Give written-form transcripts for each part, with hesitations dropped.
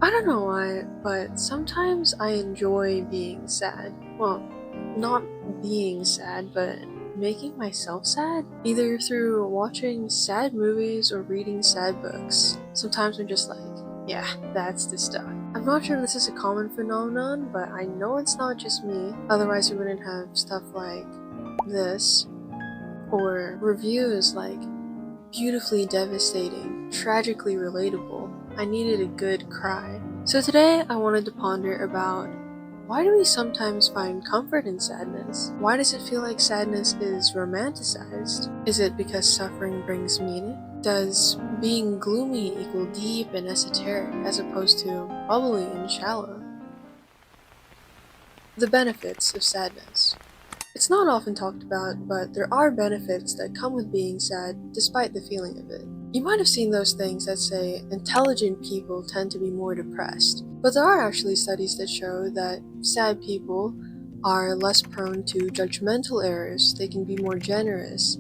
I don't know why, but sometimes I enjoy being sad. Well, not being sad, but making myself sad. Either through watching sad movies or reading sad books. Sometimes I'm just like, yeah, that's the stuff. I'm not sure if this is a common phenomenon, but I know it's not just me. Otherwise, we wouldn't have stuff like this, or reviews like beautifully devastating, tragically relatable. I needed a good cry. So today I wanted to ponder about why do we sometimes find comfort in sadness? Why does it feel like sadness is romanticized? Is it because suffering brings meaning? Does being gloomy equal deep and esoteric as opposed to bubbly and shallow? The benefits of sadness. It's not often talked about, but there are benefits that come with being sad despite the feeling of it. You might have seen those things that say intelligent people tend to be more depressed, but there are actually studies that show that sad people are less prone to judgmental errors, they can be more generous,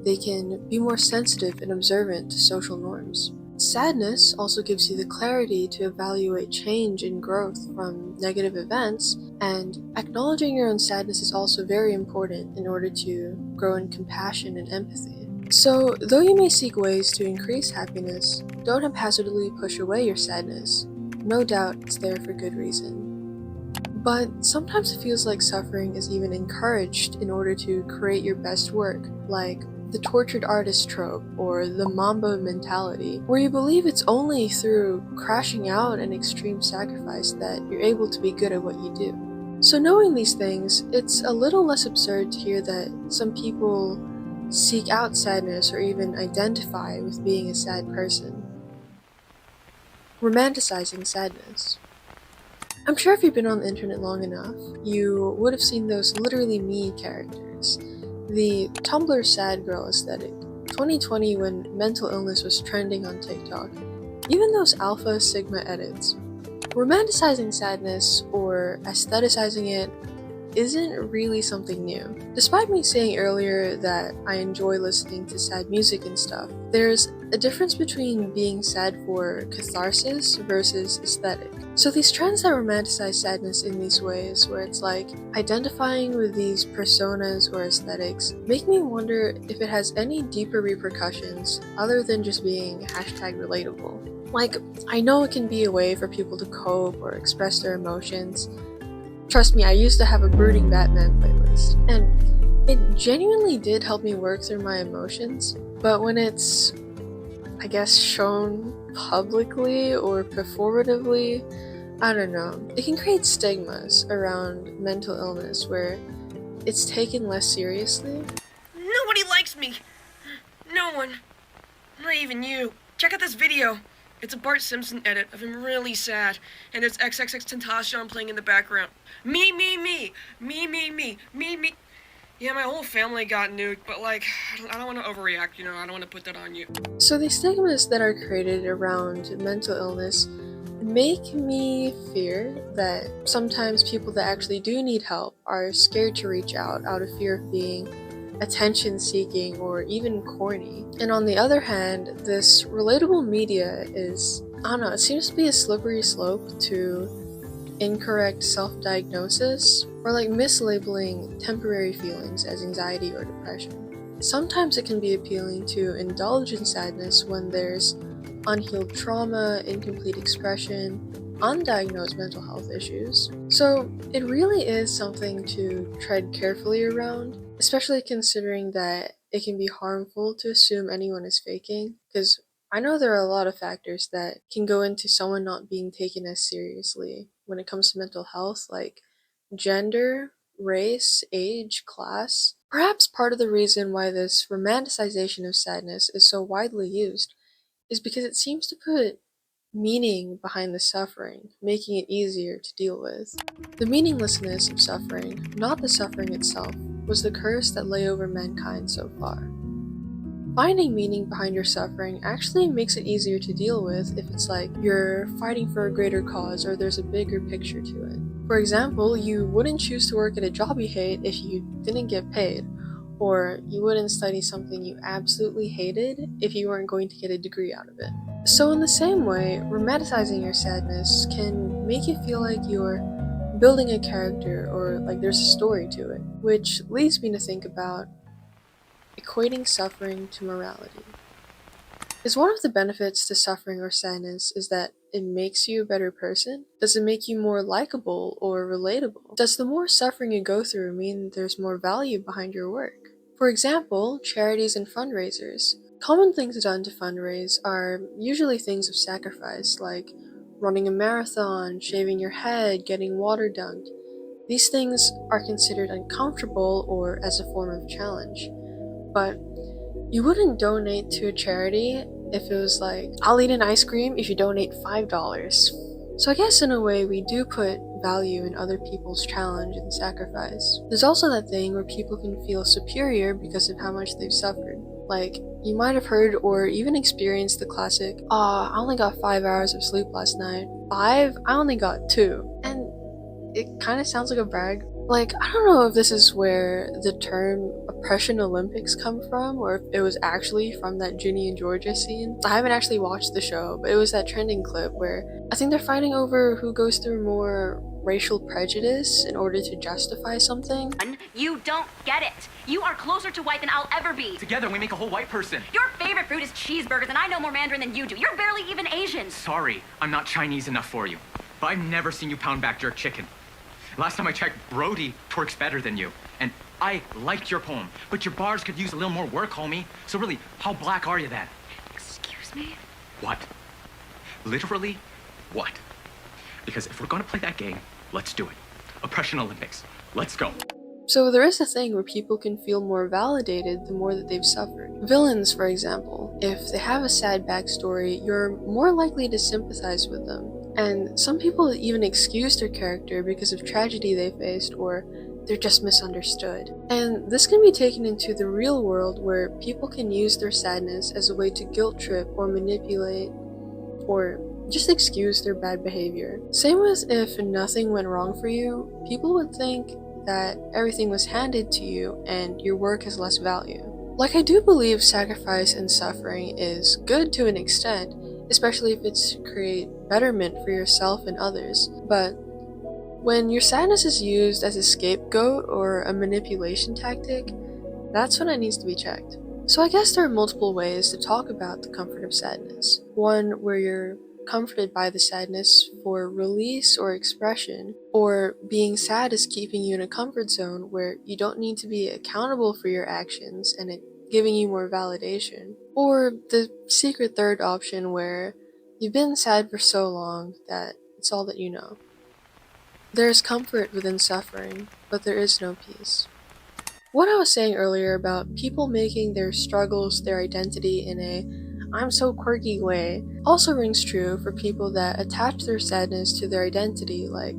they can be more sensitive and observant to social norms. Sadness also gives you the clarity to evaluate change and growth from negative events, and acknowledging your own sadness is also very important in order to grow in compassion and empathy. So, though you may seek ways to increase happiness, don't haphazardly push away your sadness. No doubt it's there for good reason. But sometimes it feels like suffering is even encouraged in order to create your best work, like the tortured artist trope or the Mamba mentality, where you believe it's only through crashing out and extreme sacrifice that you're able to be good at what you do. So knowing these things, it's a little less absurd to hear that some people seek out sadness or even identify with being a sad person. Romanticizing sadness. I'm sure if you've been on the internet long enough, you would have seen those literally me characters. The Tumblr sad girl aesthetic. 2020 when mental illness was trending on TikTok. Even those alpha sigma edits. Romanticizing sadness or aestheticizing it isn't really something new. Despite me saying earlier that I enjoy listening to sad music and stuff, there's a difference between being sad for catharsis versus aesthetic. So these trends that romanticize sadness in these ways, where it's like identifying with these personas or aesthetics, make me wonder if it has any deeper repercussions other than just being hashtag relatable. Like, I know it can be a way for people to cope or express their emotions. Trust me, I used to have a brooding Batman playlist, and it genuinely did help me work through my emotions, but when it's, I guess, shown publicly or performatively, I don't know, it can create stigmas around mental illness where it's taken less seriously. Nobody likes me. No one. Not even you. Check out this video. It's a Bart Simpson edit of him really sad, and it's XXXTentacion playing in the background. Me, me, me. Me, me, me. Me, me. Yeah, my whole family got nuked, but like, I don't want to overreact, I don't want to put that on you. So these stigmas that are created around mental illness make me fear that sometimes people that actually do need help are scared to reach out of fear of being attention seeking or even corny. And on the other hand, this relatable media is, I don't know, it seems to be a slippery slope to incorrect self-diagnosis or like mislabeling temporary feelings as anxiety or depression. Sometimes it can be appealing to indulge in sadness when there's unhealed trauma, incomplete expression, undiagnosed mental health issues. So it really is something to tread carefully around, especially considering that it can be harmful to assume anyone is faking, because I know there are a lot of factors that can go into someone not being taken as seriously when it comes to mental health, like gender, race, age, class. Perhaps part of the reason why this romanticization of sadness is so widely used is because it seems to put meaning behind the suffering, making it easier to deal with. The meaninglessness of suffering, not the suffering itself, was the curse that lay over mankind so far. Finding meaning behind your suffering actually makes it easier to deal with if it's like you're fighting for a greater cause or there's a bigger picture to it. For example, you wouldn't choose to work at a job you hate if you didn't get paid, or you wouldn't study something you absolutely hated if you weren't going to get a degree out of it. So, in the same way, romanticizing your sadness can make you feel like you're building a character or like there's a story to it, which leads me to think about equating suffering to morality. Is one of the benefits to suffering or sadness is that it makes you a better person? Does it make you more likable or relatable? Does the more suffering you go through mean there's more value behind your work? For example, charities and fundraisers. Common things done to fundraise are usually things of sacrifice, like running a marathon, shaving your head, getting water dunked. These things are considered uncomfortable or as a form of challenge. But you wouldn't donate to a charity if it was like, I'll eat an ice cream if you donate $5. So I guess in a way we do put value in other people's challenge and sacrifice. There's also that thing where people can feel superior because of how much they've suffered. Like, you might have heard or even experienced the classic, I only got 5 hours of sleep last night. 5? I only got 2. And it kind of sounds like a brag. Like, I don't know if this is where the term Oppression Olympics come from, or if it was actually from that Ginny and Georgia scene. I haven't actually watched the show, but it was that trending clip where I think they're fighting over who goes through more racial prejudice in order to justify something. You don't get it. You are closer to white than I'll ever be. Together we make a whole white person. Your favorite food is cheeseburgers, and I know more Mandarin than you do. You're barely even Asian. Sorry, I'm not Chinese enough for you. But I've never seen you pound back jerk chicken. Last time I checked, Brody twerks better than you. And I liked your poem, but your bars could use a little more work, homie. So really, how black are you then? Excuse me? What? Literally, what? Because if we're gonna play that game, let's do it. Oppression Olympics. Let's go. So there is a thing where people can feel more validated the more that they've suffered. Villains, for example, if they have a sad backstory, you're more likely to sympathize with them. And some people even excuse their character because of tragedy they faced or they're just misunderstood. And this can be taken into the real world where people can use their sadness as a way to guilt trip or manipulate or just excuse their bad behavior. Same as if nothing went wrong for you, people would think that everything was handed to you and your work has less value. Like, I do believe sacrifice and suffering is good to an extent, especially if it's to create betterment for yourself and others. But when your sadness is used as a scapegoat or a manipulation tactic, that's when it needs to be checked. So I guess there are multiple ways to talk about the comfort of sadness. One where you're comforted by the sadness for release or expression, or being sad is keeping you in a comfort zone where you don't need to be accountable for your actions and it giving you more validation. Or the secret third option where you've been sad for so long that it's all that you know. There is comfort within suffering, but there is no peace. What I was saying earlier about people making their struggles their identity in a I'm so quirky way also rings true for people that attach their sadness to their identity, like,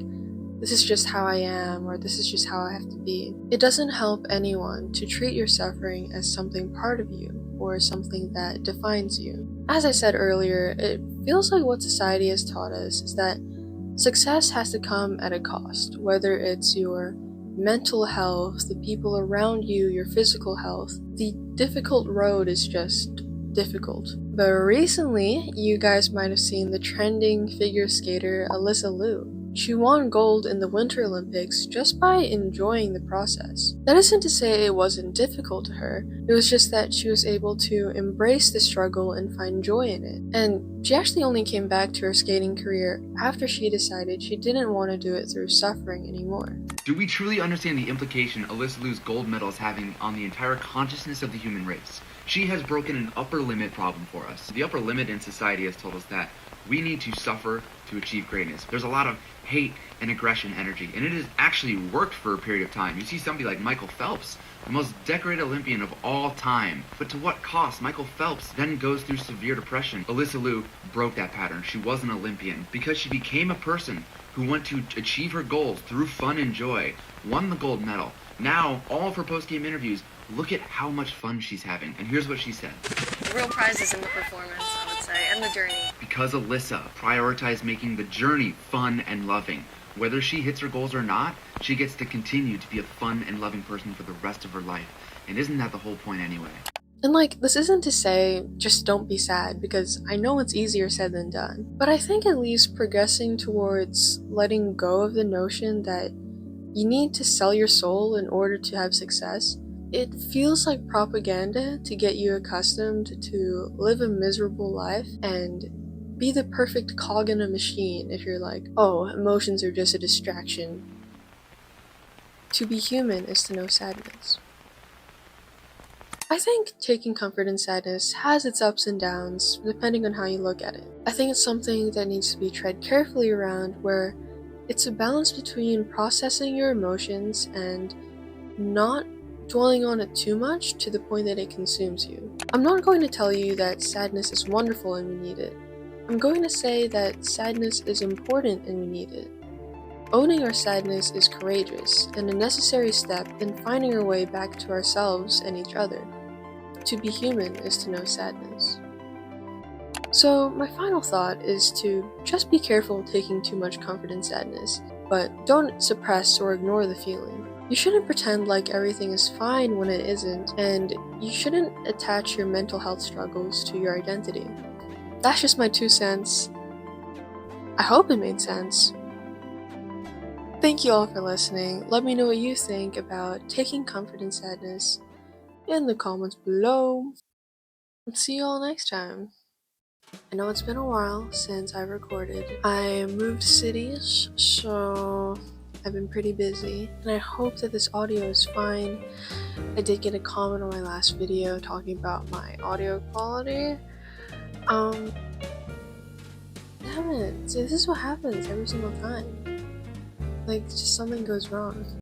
this is just how I am, or this is just how I have to be. It doesn't help anyone to treat your suffering as something part of you, or something that defines you. As I said earlier, it feels like what society has taught us is that success has to come at a cost, whether it's your mental health, the people around you, your physical health. The difficult road is just difficult. But recently, you guys might have seen the trending figure skater Alyssa Liu. She won gold in the Winter Olympics just by enjoying the process. That isn't to say it wasn't difficult to her, it was just that she was able to embrace the struggle and find joy in it. And she actually only came back to her skating career after she decided she didn't want to do it through suffering anymore. Do we truly understand the implication Alyssa Liu's gold medal is having on the entire consciousness of the human race? She has broken an upper limit problem for us. The upper limit in society has told us that we need to suffer to achieve greatness. There's a lot of hate and aggression energy, and it has actually worked for a period of time. You see somebody like Michael Phelps, the most decorated Olympian of all time. But to what cost? Michael Phelps then goes through severe depression. Alyssa Liu broke that pattern. She was an Olympian because she became a person who wanted to achieve her goals through fun and joy, won the gold medal. Now, all of her post-game interviews, look at how much fun she's having. And here's what she said. The real prize is in the performance, I would say, and the journey. Because Alyssa prioritized making the journey fun and loving. Whether she hits her goals or not, she gets to continue to be a fun and loving person for the rest of her life. And isn't that the whole point anyway? And like, this isn't to say just don't be sad, because I know it's easier said than done. But I think at least progressing towards letting go of the notion that you need to sell your soul in order to have success, it feels like propaganda to get you accustomed to live a miserable life and be the perfect cog in a machine if you're like, oh, emotions are just a distraction. To be human is to know sadness. I think taking comfort in sadness has its ups and downs, depending on how you look at it. I think it's something that needs to be tread carefully around, where it's a balance between processing your emotions and not dwelling on it too much to the point that it consumes you. I'm not going to tell you that sadness is wonderful and we need it. I'm going to say that sadness is important and we need it. Owning our sadness is courageous and a necessary step in finding our way back to ourselves and each other. To be human is to know sadness. So my final thought is to just be careful taking too much comfort in sadness, but don't suppress or ignore the feeling. You shouldn't pretend like everything is fine when it isn't, and you shouldn't attach your mental health struggles to your identity. That's just my 2 cents. I hope it made sense. Thank you all for listening. Let me know what you think about taking comfort in sadness in the comments below. See you all next time. I know it's been a while since I recorded. I moved cities, so I've been pretty busy, and I hope that this audio is fine. I did get a comment on my last video talking about my audio quality. Damn it, so this is what happens every single time. Like, just something goes wrong.